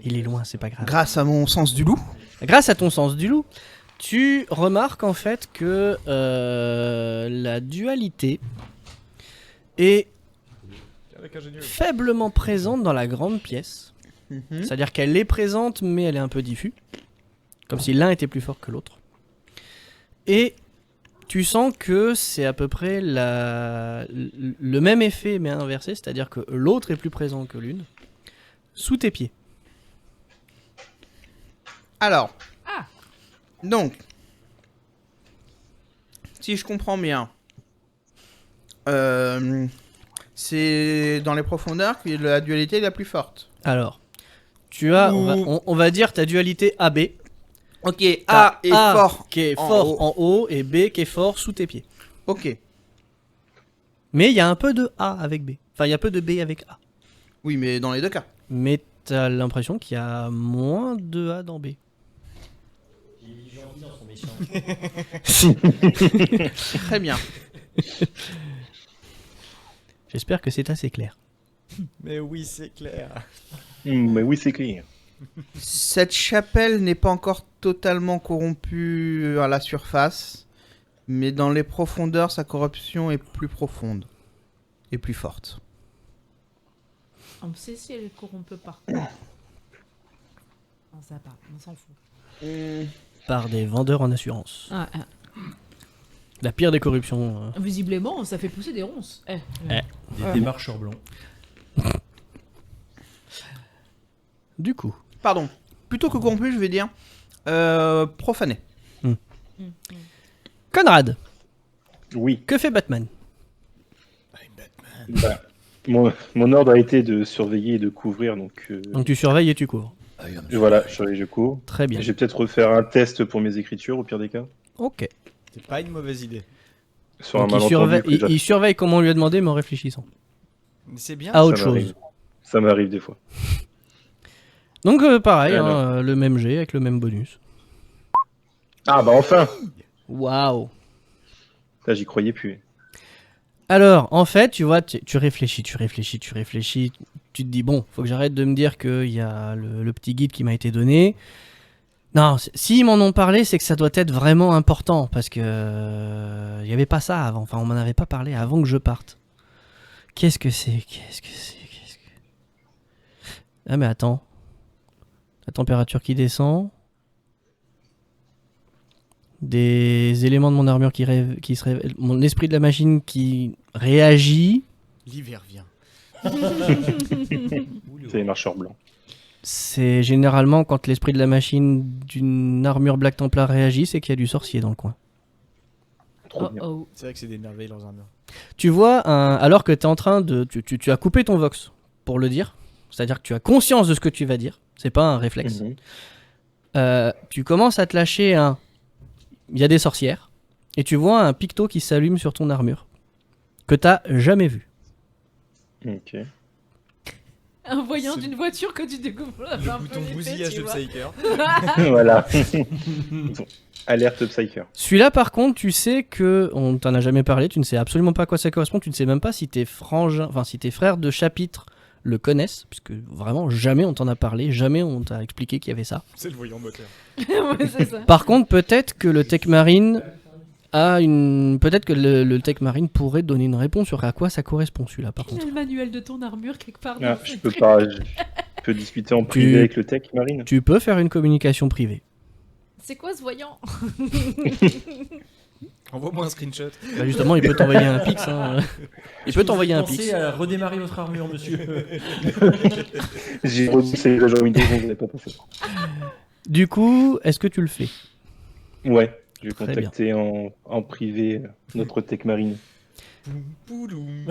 Speaker 2: il est loin, c'est pas grave.
Speaker 1: Grâce à mon sens du loup.
Speaker 2: Grâce à ton sens du loup, tu remarques en fait que la dualité est faiblement présente dans la grande pièce.
Speaker 1: Mhm.
Speaker 2: C'est-à-dire qu'elle est présente, mais elle est un peu diffuse. Comme si l'un était plus fort que l'autre. Et tu sens que c'est à peu près le même effet, mais inversé. C'est-à-dire que l'autre est plus présent que l'une. Sous tes pieds.
Speaker 1: Alors.
Speaker 6: Ah.
Speaker 1: Donc. Si je comprends bien. C'est dans les profondeurs que la dualité est la plus forte.
Speaker 2: Alors, tu as,
Speaker 1: Ouh.
Speaker 2: on va dire ta dualité AB.
Speaker 1: Ok,
Speaker 2: T'as
Speaker 1: A est fort.
Speaker 2: qui est
Speaker 1: en
Speaker 2: fort
Speaker 1: haut.
Speaker 2: en haut et B qui est fort sous tes pieds.
Speaker 1: Ok.
Speaker 2: Mais il y a un peu de A avec B. Enfin, il y a un peu de B avec A.
Speaker 1: Oui, mais dans les deux cas.
Speaker 2: Mais t'as l'impression qu'il y a moins de A dans B.
Speaker 5: J'ai envie dans son méchant.
Speaker 1: Très bien.
Speaker 2: J'espère que c'est assez clair.
Speaker 3: Mais oui, c'est clair.
Speaker 4: Mais oui, c'est clair.
Speaker 1: Cette chapelle n'est pas encore totalement corrompue à la surface, mais dans les profondeurs, sa corruption est plus profonde et plus forte.
Speaker 6: On sait si elle corrompt pas. Non, ça va, on s'en fout.
Speaker 2: Par des vendeurs en assurance.
Speaker 6: Ah,
Speaker 2: La pire des corruptions.
Speaker 6: visiblement, ça fait pousser des ronces.
Speaker 5: Des démarcheurs blancs.
Speaker 2: Du coup,
Speaker 1: Pardon. Plutôt que corrompu, je vais dire profané.
Speaker 2: Conrad,
Speaker 4: Oui.
Speaker 2: que fait Batman?
Speaker 4: Bah, mon ordre a été de surveiller et de couvrir, donc
Speaker 2: Donc tu surveilles et tu couvres.
Speaker 4: voilà, je cours.
Speaker 2: Très bien.
Speaker 4: Je vais peut-être refaire un test pour mes écritures, au pire des cas.
Speaker 2: Ok.
Speaker 3: C'est pas une mauvaise idée.
Speaker 4: Sur
Speaker 2: Donc
Speaker 4: un malentendu que
Speaker 2: il surveille comme on lui a demandé, mais en réfléchissant.
Speaker 3: Mais c'est bien.
Speaker 2: À autre
Speaker 4: ça
Speaker 2: chose.
Speaker 4: m'arrive. Ça m'arrive des fois.
Speaker 2: Donc pareil,
Speaker 4: Alors.
Speaker 2: hein, le même jet avec le même bonus.
Speaker 4: Ah bah enfin.
Speaker 2: Waouh.
Speaker 4: Là, j'y croyais plus.
Speaker 2: Alors, en fait, tu vois, tu réfléchis, tu te dis, bon, faut que j'arrête de me dire qu'il y a le petit guide qui m'a été donné. Non, s'ils m'en ont parlé, c'est que ça doit être vraiment important, parce que il n'y avait pas ça avant, enfin, on m'en avait pas parlé avant que je parte. Qu'est-ce que c'est? Ah mais attends. La température qui descend. Des éléments de mon armure qui se révèlent. Mon esprit de la machine qui réagit.
Speaker 3: L'hiver vient.
Speaker 4: C'est les marcheurs blancs.
Speaker 2: C'est généralement quand l'esprit de la machine d'une armure Black Templar réagit, c'est qu'il y a du sorcier dans le coin.
Speaker 4: Trop
Speaker 6: Oh
Speaker 4: bien.
Speaker 6: oh.
Speaker 3: C'est vrai que c'est des merveilles leurs armures.
Speaker 2: Tu vois, alors que tu es en train de... Tu as coupé ton vox pour le dire. C'est-à-dire que tu as conscience de ce que tu vas dire. C'est pas un réflexe. Tu commences à te lâcher un... Il y a des sorcières. Et tu vois un picto qui s'allume sur ton armure. Que t'as jamais vu.
Speaker 4: Ok.
Speaker 6: Un voyant
Speaker 3: C'est-
Speaker 6: d'une voiture que tu découvres.
Speaker 3: Le bouton bousillage de Psyker.
Speaker 4: Voilà. Alerte Psyker.
Speaker 2: Celui-là, par contre, tu sais que... On t'en a jamais parlé. Tu ne sais absolument pas à quoi ça correspond. Tu ne sais même pas si tes frangins... Enfin, si tes frères de chapitre le connaissent. Puisque vraiment, jamais on t'en a parlé. Jamais on t'a expliqué qu'il y avait ça.
Speaker 3: C'est le voyant moteur.
Speaker 6: Ouais, c'est ça.
Speaker 2: Par contre, peut-être que le Tech Marine a une... Peut-être que le Tech Marine pourrait donner une réponse sur à quoi ça correspond, celui-là, par
Speaker 6: Il y a
Speaker 2: contre.
Speaker 6: le manuel de ton armure quelque part.
Speaker 4: Ah,
Speaker 6: dans
Speaker 4: je
Speaker 6: ce
Speaker 4: peux
Speaker 6: truc.
Speaker 4: pas. Je peux discuter en privé avec le tech, Marine.
Speaker 2: Tu peux faire une communication privée.
Speaker 6: C'est quoi ce voyant?
Speaker 3: Envoie-moi un screenshot.
Speaker 2: Bah justement, il peut t'envoyer un pix. Hein. Il peut t'envoyer un pix.
Speaker 5: Pensez à redémarrer votre armure, monsieur.
Speaker 4: J'ai reboosté le jeu Windows, donc vous n'avez pas passé.
Speaker 2: Du coup, est-ce que tu le fais?
Speaker 4: Ouais, je vais
Speaker 2: Très
Speaker 4: contacter en privé notre tech Marine.
Speaker 3: Pouloum.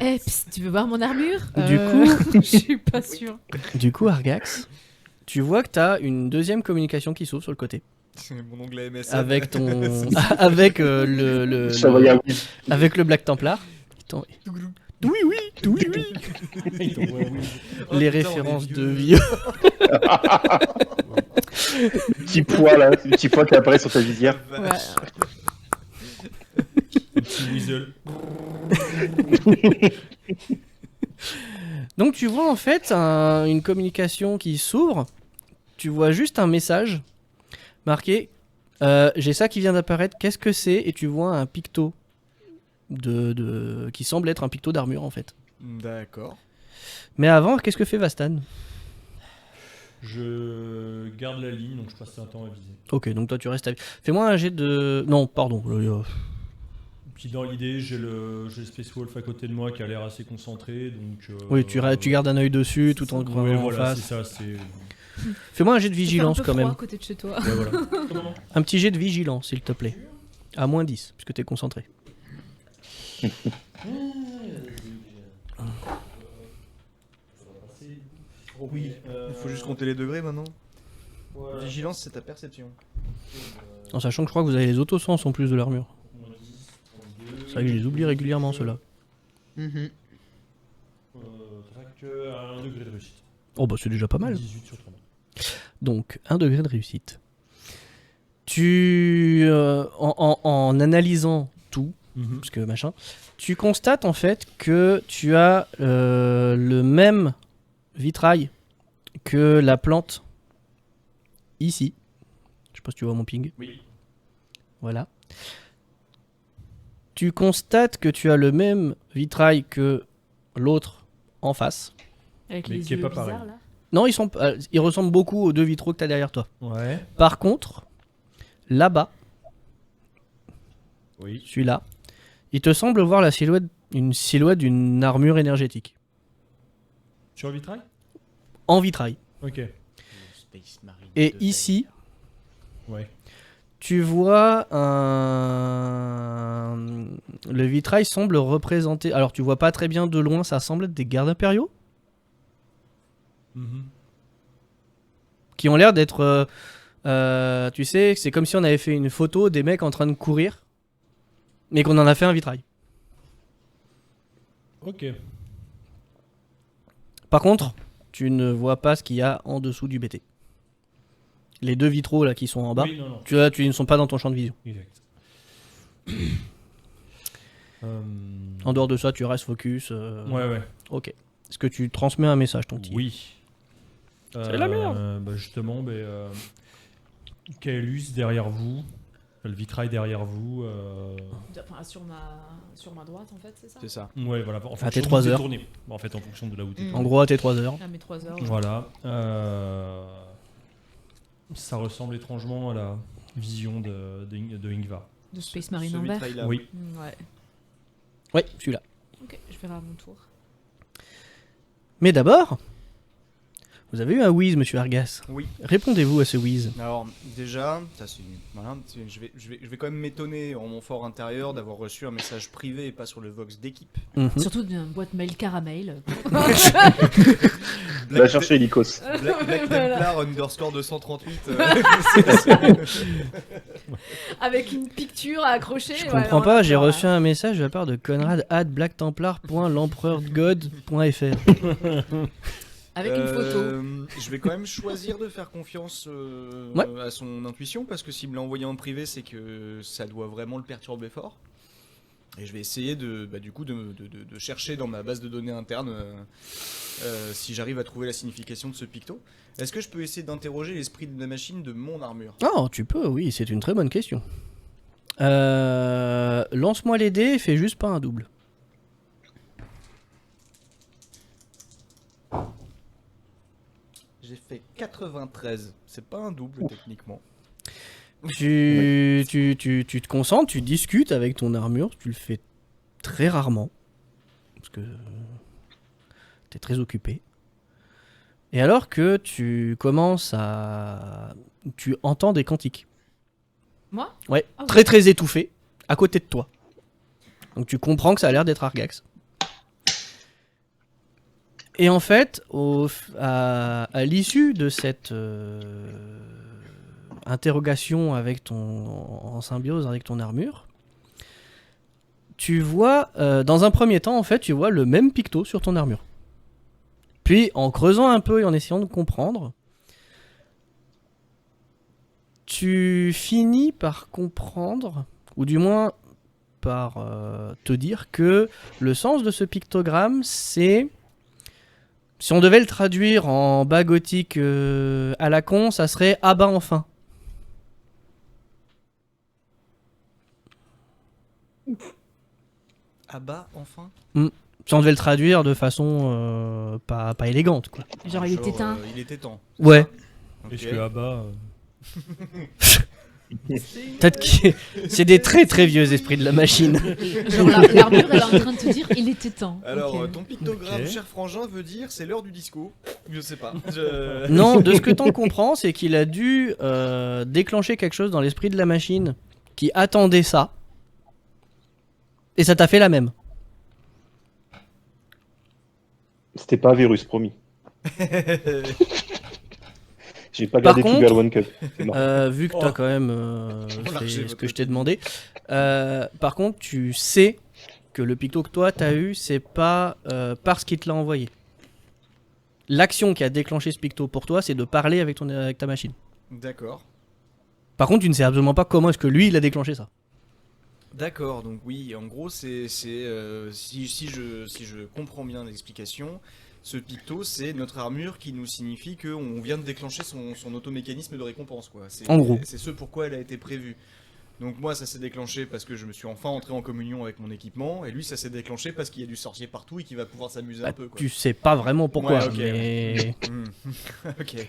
Speaker 6: Eh, psst, tu veux voir mon armure?
Speaker 2: Du coup-
Speaker 6: je suis pas sûre.
Speaker 2: Du coup, Argax, tu vois que t'as une deuxième communication qui s'ouvre sur le côté.
Speaker 3: C'est mon onglet MSN.
Speaker 2: Avec ton... avec
Speaker 4: Ça va y avoir.
Speaker 2: avec le Black Templar. Oui, oui, oui, oui.
Speaker 3: Oh,
Speaker 2: Les
Speaker 3: putain,
Speaker 2: références
Speaker 3: on est
Speaker 2: de
Speaker 3: vieux.
Speaker 2: vieux.
Speaker 4: Le petit poids là, le petit poids qui apparaît sur ta visière.
Speaker 6: Ouais.
Speaker 5: Un petit weasel.
Speaker 2: Donc tu vois en fait une communication qui s'ouvre. Tu vois juste un message marqué j'ai ça qui vient d'apparaître, qu'est-ce que c'est? Et tu vois un picto qui semble être un picto d'armure en fait.
Speaker 3: D'accord.
Speaker 2: Mais avant, qu'est-ce que fait Vastan?
Speaker 5: Je garde la ligne, donc je passe un temps à viser.
Speaker 2: Ok, donc toi tu restes à... Fais-moi un jet de... Non, pardon.
Speaker 5: Puis dans l'idée, j'ai le Space Wolf à côté de moi qui a l'air assez concentré, donc...
Speaker 2: Oui, tu gardes un œil dessus tout en
Speaker 5: Ouais,
Speaker 2: croyant en
Speaker 5: voilà, c'est
Speaker 2: face.
Speaker 5: ça, c'est...
Speaker 2: Fais-moi un jet de vigilance
Speaker 6: C'est un peu
Speaker 2: quand
Speaker 6: froid
Speaker 2: même.
Speaker 6: à côté de chez toi.
Speaker 5: Ouais, voilà.
Speaker 2: Un petit jet de vigilance s'il te plaît. À moins 10, puisque t'es concentré.
Speaker 5: Oui,
Speaker 3: Il faut juste compter les degrés maintenant. Vigilance, c'est ta perception.
Speaker 2: En sachant que je crois que vous avez les autosens en plus de l'armure. C'est vrai que je les oublie régulièrement ceux-là.
Speaker 1: Mhm.
Speaker 5: Un degré de réussite.
Speaker 2: Oh bah c'est déjà pas mal.
Speaker 5: 18 sur 30.
Speaker 2: Donc 1 degré de réussite. Tu, en analysant tout, parce que machin, tu constates en fait que tu as le même vitrail que la plante ici. Je sais pas si tu vois mon ping.
Speaker 5: Oui.
Speaker 2: Voilà. Tu constates que tu as le même vitrail que l'autre en face.
Speaker 6: Avec
Speaker 5: Mais
Speaker 6: les
Speaker 5: qui est
Speaker 6: yeux
Speaker 5: pas
Speaker 6: bizarres
Speaker 5: pareil.
Speaker 6: là.
Speaker 2: Non, ils ressemblent beaucoup aux deux vitraux que tu as derrière toi.
Speaker 5: Ouais.
Speaker 2: Par contre, là-bas,
Speaker 5: Oui.
Speaker 2: celui-là, il te semble voir une silhouette d'une armure énergétique.
Speaker 5: Sur le vitrail?
Speaker 2: En vitrail.
Speaker 5: Ok.
Speaker 3: Space Marine
Speaker 2: Et
Speaker 3: de
Speaker 2: ici,
Speaker 5: Ouais.
Speaker 2: tu vois le vitrail semble représenter... Alors tu vois pas très bien de loin, ça semble être des gardes impériaux qui ont l'air d'être... tu sais, c'est comme si on avait fait une photo des mecs en train de courir, mais qu'on en a fait un vitrail.
Speaker 5: Ok.
Speaker 2: Par contre, tu ne vois pas ce qu'il y a en dessous du BT. Les deux vitraux là qui sont en bas,
Speaker 5: Oui, non.
Speaker 2: tu ne sont pas dans ton champ de vision.
Speaker 5: Exact.
Speaker 2: En dehors de ça, tu restes focus.
Speaker 5: Ouais.
Speaker 2: Ok. Est-ce que tu transmets un message, ton petit?
Speaker 5: Oui.
Speaker 2: C'est la merde.
Speaker 5: Bah justement, Kaelus derrière vous, le vitrail derrière vous.
Speaker 6: Enfin, sur ma droite en fait, c'est ça.
Speaker 3: C'est ça.
Speaker 5: Ouais, voilà. En
Speaker 2: À
Speaker 5: fonction
Speaker 2: tes
Speaker 5: d'où
Speaker 2: 3
Speaker 5: t'es
Speaker 2: heures.
Speaker 5: tourné. En fait, en fonction de là où t'es.
Speaker 2: En gros, à tes 3 heures.
Speaker 6: À mes 3 heures.
Speaker 5: Voilà. Ça ressemble étrangement à la vision de Ingvar.
Speaker 6: De Space Marine
Speaker 3: Ce
Speaker 6: en vert.
Speaker 3: vitrail-là.
Speaker 5: Oui.
Speaker 6: Ouais.
Speaker 2: Ouais, celui-là.
Speaker 6: Ok, je verrai à mon tour.
Speaker 2: Mais d'abord, vous avez eu un whiz, monsieur Argas.
Speaker 3: Oui.
Speaker 2: Répondez-vous à ce whiz.
Speaker 3: Alors déjà, ça c'est voilà, je vais quand même m'étonner en mon fort intérieur d'avoir reçu un message privé et pas sur le Vox d'équipe.
Speaker 2: Mhm.
Speaker 6: Surtout d'une boîte mail caramel.
Speaker 4: Va chercher Lycos.
Speaker 3: Black Templar underscore 238.
Speaker 6: Avec une picture à accrocher.
Speaker 2: Je
Speaker 6: ouais,
Speaker 2: comprends
Speaker 6: non,
Speaker 2: pas, j'ai
Speaker 6: d'accord,
Speaker 2: reçu un message de la part de Conrad @blacktemplar.l'empereurgod.fr.
Speaker 6: Avec une photo.
Speaker 3: Je vais quand même choisir de faire confiance
Speaker 2: Ouais.
Speaker 3: à son intuition parce que s'il me l'a envoyé en privé, c'est que ça doit vraiment le perturber fort. Et je vais essayer de chercher dans ma base de données interne si j'arrive à trouver la signification de ce picto. Est-ce que je peux essayer d'interroger l'esprit de la machine de mon armure?
Speaker 2: Oh, tu peux, oui, c'est une très bonne question. Lance-moi les dés et fais juste pas un double.
Speaker 3: J'ai fait 93. C'est pas un double techniquement.
Speaker 2: Tu te concentres, tu discutes avec ton armure, tu le fais très rarement. Parce que t'es très occupé. Et alors que tu commences à... Tu entends des cantiques.
Speaker 6: Moi?
Speaker 2: Ouais,
Speaker 6: Ah oui.
Speaker 2: très très étouffés, à côté de toi. Donc tu comprends que ça a l'air d'être Argax. Et en fait, à l'issue de cette interrogation avec en symbiose avec ton armure, tu vois, dans un premier temps, en fait, tu vois le même picto sur ton armure. Puis, en creusant un peu et en essayant de comprendre, tu finis par comprendre, ou du moins par te dire que le sens de ce pictogramme, c'est... Si on devait le traduire en bas gothique à la con, ça serait « Ah bah enfin ».
Speaker 3: Ah bah, enfin.
Speaker 2: Si on devait le traduire de façon pas élégante, quoi.
Speaker 6: Genre, il est éteint.
Speaker 3: Il était temps.
Speaker 2: Ouais.
Speaker 5: Est-ce que Abba.
Speaker 2: Peut-être que c'est des très très vieux esprits de la machine.
Speaker 6: Genre, l'armure, elle est en train de te dire, il était temps.
Speaker 3: Alors,
Speaker 6: Ok.
Speaker 3: ton pictogramme,
Speaker 5: Ok.
Speaker 3: cher frangin, veut dire c'est l'heure du disco. Je sais pas.
Speaker 2: Non, de ce que t'en comprends, c'est qu'il a dû déclencher quelque chose dans l'esprit de la machine qui attendait ça. Et ça t'a fait la même.
Speaker 4: C'était pas un virus, promis. J'ai pas
Speaker 2: Par
Speaker 4: gardé
Speaker 2: contre,
Speaker 4: tout vers le One Cup. C'est marrant.
Speaker 2: Vu que t'as quand même
Speaker 3: largé
Speaker 2: fait ce
Speaker 3: votre
Speaker 2: que je t'ai demandé. Par contre, tu sais que le picto que toi t'as eu, c'est pas parce qu'il te l'a envoyé. L'action qui a déclenché ce picto pour toi, c'est de parler avec ta machine.
Speaker 3: D'accord.
Speaker 2: Par contre, tu ne sais absolument pas comment est-ce que lui il a déclenché ça.
Speaker 3: D'accord, donc oui, en gros, si je comprends bien l'explication, ce picto, c'est notre armure qui nous signifie qu'on vient de déclencher son automécanisme de récompense, quoi.
Speaker 2: En gros.
Speaker 3: C'est ce pourquoi elle a été prévue. Donc moi, ça s'est déclenché parce que je me suis enfin entré en communion avec mon équipement, et lui, ça s'est déclenché parce qu'il y a du sorcier partout et qu'il va pouvoir s'amuser un peu, quoi.
Speaker 2: Tu sais pas vraiment pourquoi,
Speaker 3: Ouais, ok.
Speaker 2: mais...
Speaker 3: Ok.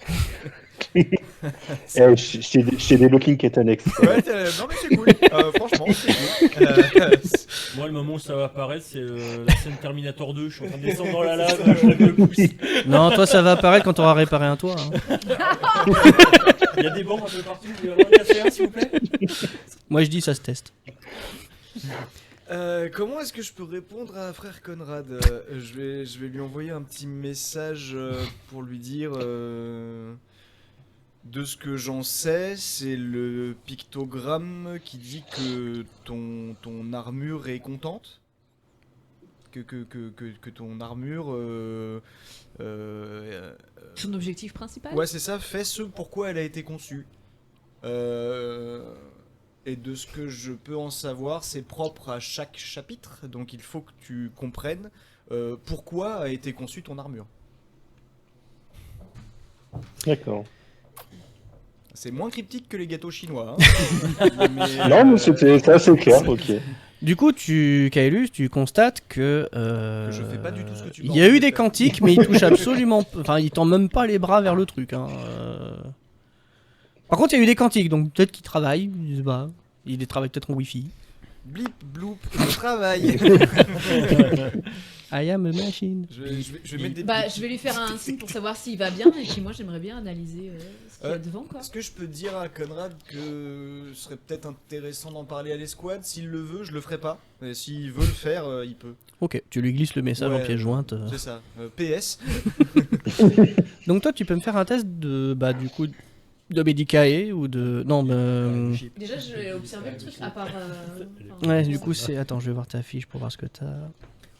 Speaker 4: J'ai des looking qui est annexe.
Speaker 3: Ouais, non mais c'est cool. Franchement, c'est cool.
Speaker 5: Moi, le moment où ça va apparaître, c'est la scène Terminator 2. Je suis en train de descendre dans la lave, je lève le pouce.
Speaker 2: Non, toi ça va apparaître quand t'auras réparé un toit. Hein.
Speaker 5: Il y a des bancs un peu partout. Vous pouvez en casser un, s'il vous plaît?
Speaker 2: Moi je dis ça se teste.
Speaker 3: Comment est-ce que je peux répondre à frère Conrad? Je vais lui envoyer un petit message pour lui dire de ce que j'en sais, c'est le pictogramme qui dit que ton armure est contente, que ton armure
Speaker 6: Son objectif principal.
Speaker 3: ouais c'est ça, fait ce pourquoi elle a été conçue. Et de ce que je peux en savoir, c'est propre à chaque chapitre, donc il faut que tu comprennes pourquoi a été conçue ton armure.
Speaker 4: D'accord.
Speaker 3: C'est moins cryptique que les gâteaux chinois. Hein. Mais,
Speaker 4: Non, mais c'est assez clair, ok.
Speaker 2: Du coup, Kaelus, tu constates que...
Speaker 3: je fais pas du tout ce que tu
Speaker 2: il
Speaker 3: m'as
Speaker 2: y a eu
Speaker 3: envie
Speaker 2: des
Speaker 3: de faire.
Speaker 2: cantiques, mais il touche absolument... Enfin, il tend même pas les bras vers le truc. Hein. Par contre, il y a eu des cantiques, donc peut-être qu'il travaille, je sais pas. Il travaille peut-être en Wi-Fi.
Speaker 3: Blip, bloop, je travaille.
Speaker 2: I am a machine.
Speaker 3: je vais mettre des
Speaker 6: Bah, je vais lui faire un signe pour savoir s'il va bien, et puis moi j'aimerais bien analyser ce qu'il y a devant, quoi.
Speaker 3: Est-ce que je peux dire à Conrad que ce serait peut-être intéressant d'en parler à l'escouade? S'il le veut, je le ferai pas. Mais s'il veut le faire, il peut.
Speaker 2: Ok, tu lui glisses le message
Speaker 3: Ouais,
Speaker 2: en pièce jointe.
Speaker 3: C'est ça. PS.
Speaker 2: Donc toi, tu peux me faire un test de... Bah, du coup... De Medicae ou de... Non, mais...
Speaker 6: Déjà, je vais observer le truc, à part.
Speaker 2: Ouais, du coup, c'est... Attends, je vais voir ta fiche pour voir ce que t'as...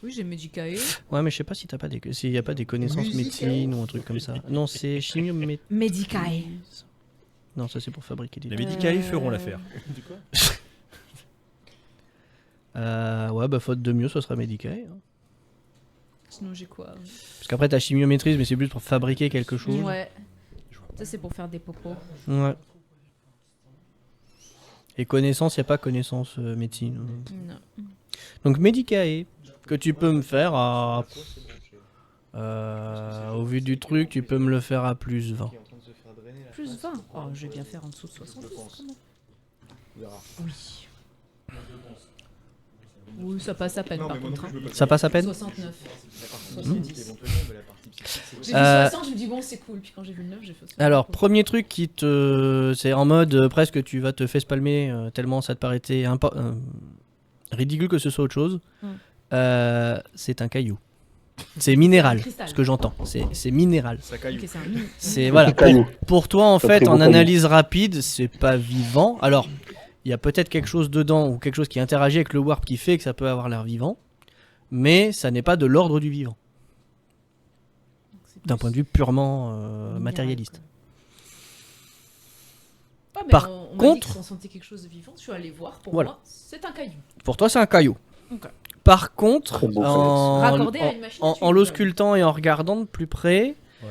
Speaker 6: Oui, j'ai Medicae.
Speaker 2: Ouais, mais je sais pas si t'as pas des... S'il y a pas des connaissances médecine ou un truc comme ça. Non, c'est chimiométrie.
Speaker 6: Medicae.
Speaker 2: Non, ça c'est pour fabriquer des...
Speaker 5: Les médicaments feront l'affaire.
Speaker 2: Ouais, bah faute de mieux, ce sera Medicae. Hein.
Speaker 6: Sinon, j'ai quoi?
Speaker 2: Parce qu'après, t'as chimiométrise, mais c'est plus pour fabriquer quelque chose.
Speaker 6: Ouais. Ça, c'est pour faire des popos.
Speaker 2: Ouais. Et connaissance, y a pas connaissance médecine.
Speaker 6: Non.
Speaker 2: Donc Medicae, que tu peux me faire à... au vu du truc, tu peux me le faire à plus 20.
Speaker 6: Plus 20. Oh, je vais bien faire en dessous de 70. quand même. Oui. Oui, ça passe à peine par contre. Hein.
Speaker 2: Ça passe à peine
Speaker 6: 69.
Speaker 2: Mmh.
Speaker 6: 70. J'ai vu 60, je me dis bon, c'est cool. Puis quand j'ai vu le 9, j'ai fait 60.
Speaker 2: Alors, premier truc qui te... C'est en mode presque tu vas te face palmer tellement ça te paraissait ridicule que ce soit autre chose. C'est un caillou. C'est minéral,
Speaker 6: Cristal.
Speaker 2: ce que j'entends. C'est minéral.
Speaker 3: Ça caillou.
Speaker 6: Ok, c'est un
Speaker 2: C'est voilà.
Speaker 4: Caillou.
Speaker 2: Pour toi, en
Speaker 4: Ça
Speaker 2: fait,
Speaker 4: fait
Speaker 2: en
Speaker 4: beaucoup.
Speaker 2: analyse rapide, c'est pas vivant. Alors, il y a peut-être quelque chose dedans ou quelque chose qui interagit avec le warp qui fait que ça peut avoir l'air vivant, mais ça n'est pas de l'ordre du vivant, d'un point de vue purement matérialiste.
Speaker 6: Ah, mais
Speaker 2: Par
Speaker 6: on m'a dit
Speaker 2: contre-
Speaker 6: que si on sentait quelque chose de vivant, je suis allé voir. Pour
Speaker 2: Voilà.
Speaker 6: moi, c'est un caillou.
Speaker 2: Pour toi, c'est un caillou.
Speaker 6: Ok.
Speaker 2: Par contre,
Speaker 4: Très beau,
Speaker 6: Raccordé à une machine à
Speaker 2: en
Speaker 6: tuer.
Speaker 2: l'auscultant et en regardant de plus près,
Speaker 5: Ouais,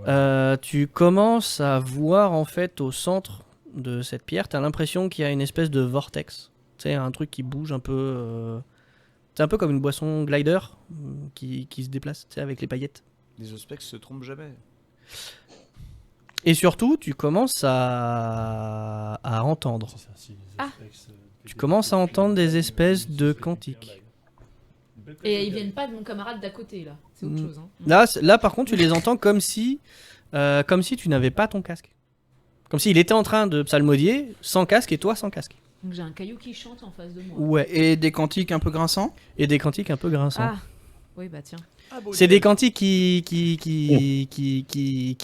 Speaker 5: mais ouais.
Speaker 2: tu commences à voir en fait au centre de cette pierre, t'as l'impression qu'il y a une espèce de vortex. Tu sais, un truc qui bouge un peu. C'est un peu comme une boisson glider qui se déplace, tu sais, avec les paillettes.
Speaker 3: Les Ospex se trompent jamais.
Speaker 2: Et surtout, tu commences à entendre.
Speaker 5: C'est ça, si les
Speaker 6: Ah.
Speaker 5: aspects,
Speaker 2: Tu commences à entendre des espèces de cantiques.
Speaker 6: Et ils viennent pas de mon camarade d'à côté, là. C'est autre
Speaker 2: Mm.
Speaker 6: chose. Hein.
Speaker 2: Là, par contre, tu les entends comme si tu n'avais pas ton casque. Comme s'il était en train de psalmodier sans casque et toi sans casque.
Speaker 6: Donc j'ai un caillou qui chante en face de moi.
Speaker 2: Ouais.
Speaker 1: Et des cantiques un peu grinçants.
Speaker 2: Et des cantiques un peu grinçants.
Speaker 6: Ah, oui, bah tiens.
Speaker 2: C'est des cantiques qui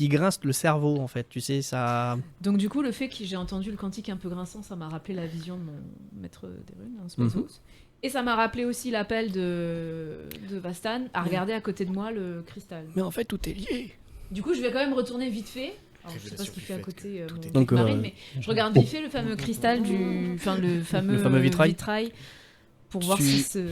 Speaker 2: grincent le cerveau en fait. Tu sais, ça.
Speaker 6: Donc du coup, le fait que j'ai entendu le cantique un peu grinçant, ça m'a rappelé la vision de mon maître des runes, hein, Spazos. Et ça m'a rappelé aussi l'appel de Vastan à regarder à côté de moi le cristal.
Speaker 2: Mais en fait, tout est lié.
Speaker 6: Du coup, je vais quand même retourner vite fait. Alors, je sais pas ce
Speaker 3: Révélation
Speaker 6: qu'il
Speaker 3: du
Speaker 6: fait à
Speaker 3: fait
Speaker 6: côté
Speaker 3: que
Speaker 6: mon
Speaker 3: tout est-
Speaker 2: Donc,
Speaker 6: marine, mais je regarde vite fait le fameux cristal le fameux
Speaker 2: vitrail.
Speaker 6: pour voir
Speaker 2: Tu-
Speaker 6: si ce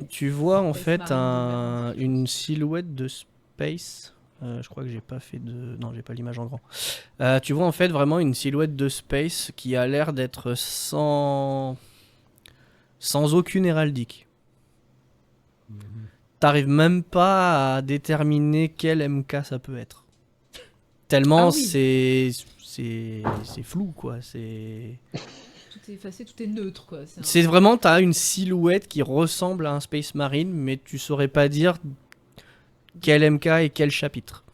Speaker 2: Tu vois en
Speaker 6: Space
Speaker 2: fait
Speaker 6: Marine
Speaker 2: une silhouette de space. Je crois que j'ai pas fait de. Non, j'ai pas l'image en grand. Tu vois en fait vraiment une silhouette de space qui a l'air d'être sans aucune héraldique. T'arrives même pas à déterminer quel MK ça peut être. Tellement
Speaker 6: Ah oui.
Speaker 2: c'est flou quoi. C'est
Speaker 6: tout est effacé, tout est neutre quoi. C'est un-
Speaker 2: C'est vraiment, t'as une silhouette qui ressemble à un Space Marine, mais tu saurais pas dire quel MK et quel chapitre.